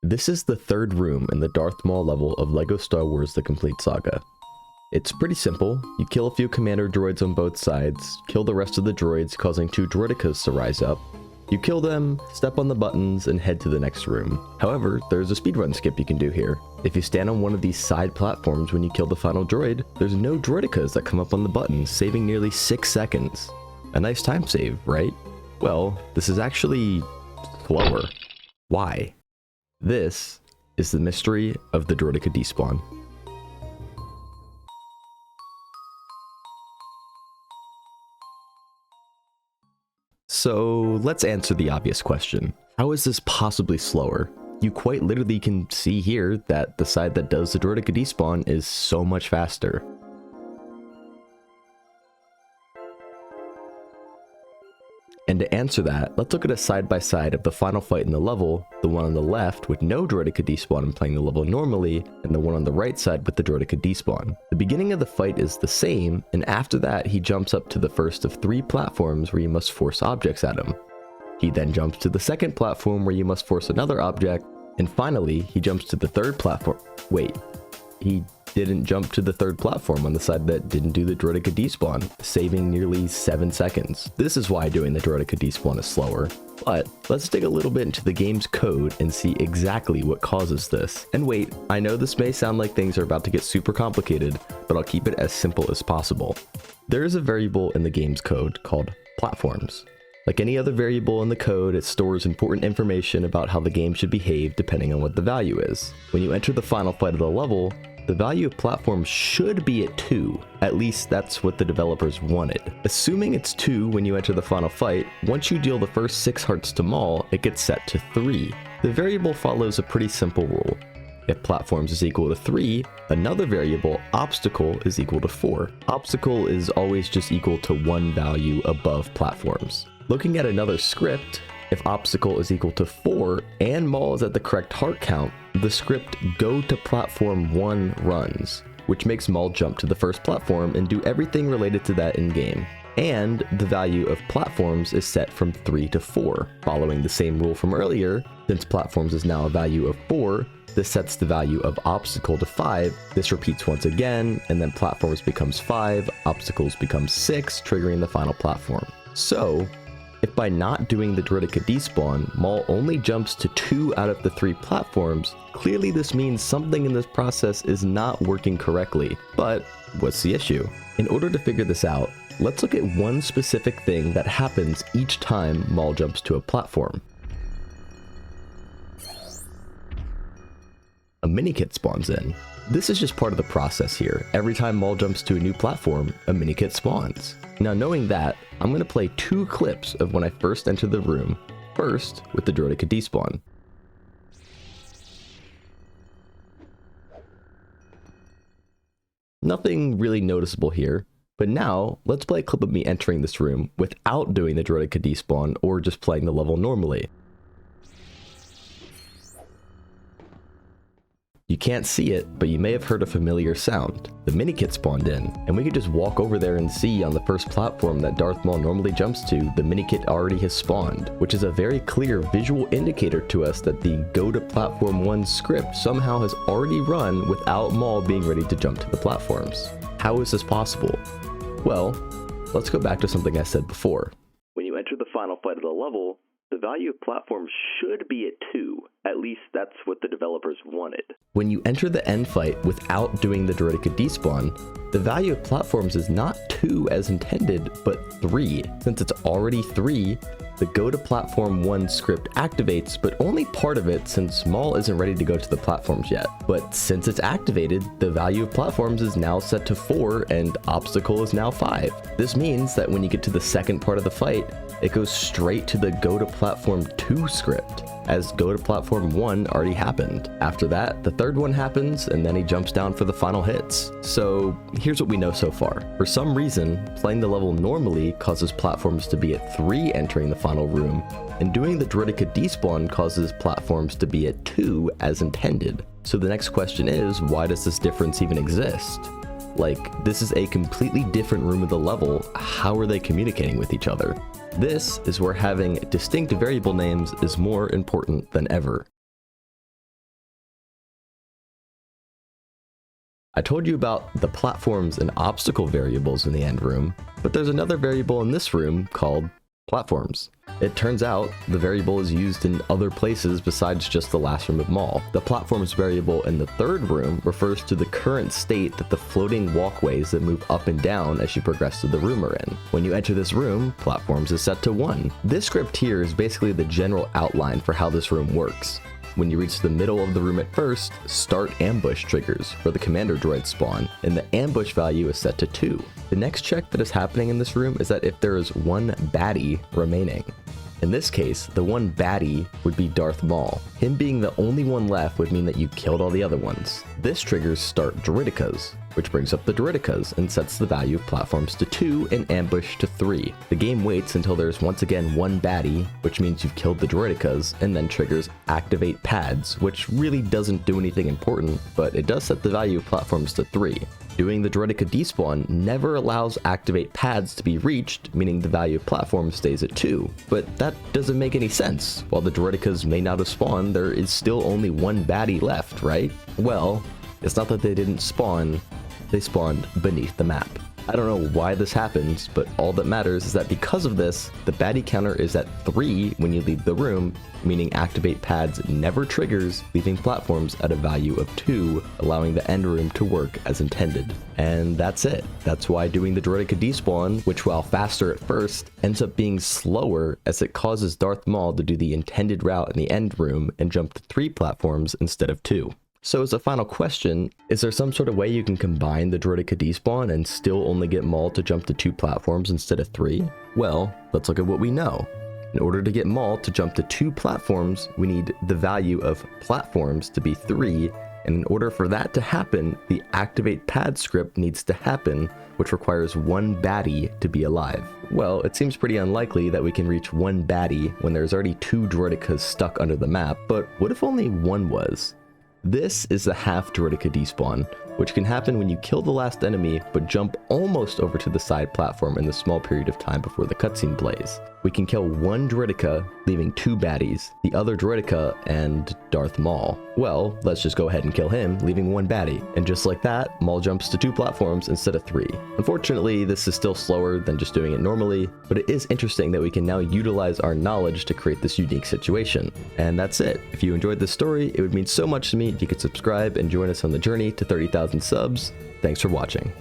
This is the third room in the Darth Maul level of LEGO Star Wars: The Complete Saga. It's pretty simple. You kill a few commander droids on both sides, kill the rest of the droids, causing 2 droidicas to rise up. You kill them, step on the buttons, and head to the next room. However, there's a speedrun skip you can do here. If you stand on one of these side platforms when you kill the final droid, there's no droidicas that come up on the buttons, saving nearly 6 seconds. A nice time save, right? Well, this is actually slower. Why? This is the mystery of the droidica despawn. So let's answer the obvious question. How is this possibly slower? You quite literally can see here that the side that does the droidica despawn is so much faster. And to answer that, let's look at a side-by-side of the final fight in the level, the one on the left with no droidica despawn and playing the level normally, and the one on the right side with the droidica despawn. The beginning of the fight is the same, and after that he jumps up to the first of 3 platforms where you must force objects at him. He then jumps to the second platform where you must force another object, and finally he jumps to the third platform. Wait, he didn't jump to the third platform on the side that didn't do the droidica despawn, saving nearly 7 seconds. This is why doing the droidica despawn is slower. But let's dig a little bit into the game's code and see exactly what causes this. And wait, I know this may sound like things are about to get super complicated, but I'll keep it as simple as possible. There is a variable in the game's code called platforms. Like any other variable in the code, it stores important information about how the game should behave depending on what the value is. When you enter the final fight of the level, the value of platforms should be at 2, at least that's what the developers wanted. Assuming it's 2 when you enter the final fight, once you deal the first 6 hearts to Maul, it gets set to 3. The variable follows a pretty simple rule. If platforms is equal to 3, another variable, obstacle, is equal to 4. Obstacle is always just equal to 1 value above platforms. Looking at another script, if obstacle is equal to 4 and Maul is at the correct heart count, the script go to platform 1 runs, which makes Maul jump to the first platform and do everything related to that in-game. And the value of platforms is set from 3 to 4. Following the same rule from earlier, since platforms is now a value of 4, this sets the value of obstacle to 5. This repeats once again, and then platforms becomes 5, obstacles becomes 6, triggering the final platform. So, if by not doing the droidica despawn, Maul only jumps to 2 out of the 3 platforms, clearly this means something in this process is not working correctly. But what's the issue? In order to figure this out, let's look at one specific thing that happens each time Maul jumps to a platform. A mini-kit spawns in. This is just part of the process here. Every time Maul jumps to a new platform, a mini-kit spawns. Now knowing that, I'm going to play 2 clips of when I first entered the room, first with the droidica despawn. Nothing really noticeable here, but now let's play a clip of me entering this room without doing the droidica despawn or just playing the level normally. You can't see it, but you may have heard a familiar sound. The mini-kit spawned in, and we could just walk over there and see on the first platform that Darth Maul normally jumps to, the mini-kit already has spawned, which is a very clear visual indicator to us that the go to platform 1 script somehow has already run without Maul being ready to jump to the platforms. How is this possible? Well, let's go back to something I said before. When you enter the final fight of the level, the value of platforms should be at 2, at least that's what the developers wanted. When you enter the end fight without doing the droidica despawn, the value of platforms is not 2 as intended, but 3. Since it's already 3, the go to platform 1 script activates, but only part of it since Maul isn't ready to go to the platforms yet. But since it's activated, the value of platforms is now set to 4 and obstacle is now 5. This means that when you get to the second part of the fight, it goes straight to the go to platform 2 script, as go to platform 1 already happened. After that, the third one happens, and then he jumps down for the final hits. So here's what we know so far. For some reason, playing the level normally causes platforms to be at 3 entering the final room, and doing the droidica despawn causes platforms to be at 2 as intended. So the next question is, why does this difference even exist? Like, this is a completely different room of the level, how are they communicating with each other? This is where having distinct variable names is more important than ever. I told you about the platforms and obstacle variables in the end room, but there's another variable in this room called platforms. It turns out the variable is used in other places besides just the last room of Mall. The platforms variable in the third room refers to the current state that the floating walkways that move up and down as you progress through the room are in. When you enter this room, platforms is set to 1. This script here is basically the general outline for how this room works. When you reach the middle of the room at first, start ambush triggers, where the commander droids spawn, and the ambush value is set to 2. The next check that is happening in this room is that if there is one baddie remaining. In this case, the one baddie would be Darth Maul. Him being the only one left would mean that you killed all the other ones. This triggers start Droidekas, which brings up the Droidekas and sets the value of platforms to 2 and ambush to 3. The game waits until there's once again one baddie, which means you've killed the Droidekas, and then triggers activate pads, which really doesn't do anything important, but it does set the value of platforms to 3. Doing the Droideka despawn never allows activate pads to be reached, meaning the value of platform stays at 2. But that doesn't make any sense. While the Droidekas may not have spawned, there is still only one baddie left, right? Well, it's not that they didn't spawn, they spawned beneath the map. I don't know why this happens, but all that matters is that because of this, the baddie counter is at 3 when you leave the room, meaning activate pads never triggers, leaving platforms at a value of 2, allowing the end room to work as intended. And that's it. That's why doing the Droideka despawn, which while faster at first, ends up being slower as it causes Darth Maul to do the intended route in the end room and jump to 3 platforms instead of 2. So as a final question, is there some sort of way you can combine the Droideka despawn and still only get Maul to jump to 2 platforms instead of 3? Well, let's look at what we know. In order to get Maul to jump to 2 platforms, we need the value of platforms to be 3, and in order for that to happen, the activate pad script needs to happen, which requires one baddie to be alive. Well, it seems pretty unlikely that we can reach one baddie when there's already 2 Droidekas stuck under the map, but what if only one was? This is the half Droideka despawn, which can happen when you kill the last enemy but jump almost over to the side platform in the small period of time before the cutscene plays. We can kill one Droideka, leaving 2 baddies, the other Droideka and Darth Maul. Well, let's just go ahead and kill him, leaving one baddie. And just like that, Maul jumps to 2 platforms instead of 3. Unfortunately, this is still slower than just doing it normally, but it is interesting that we can now utilize our knowledge to create this unique situation. And that's it. If you enjoyed this story, it would mean so much to me if you could subscribe and join us on the journey to 30,000 subs. Thanks for watching.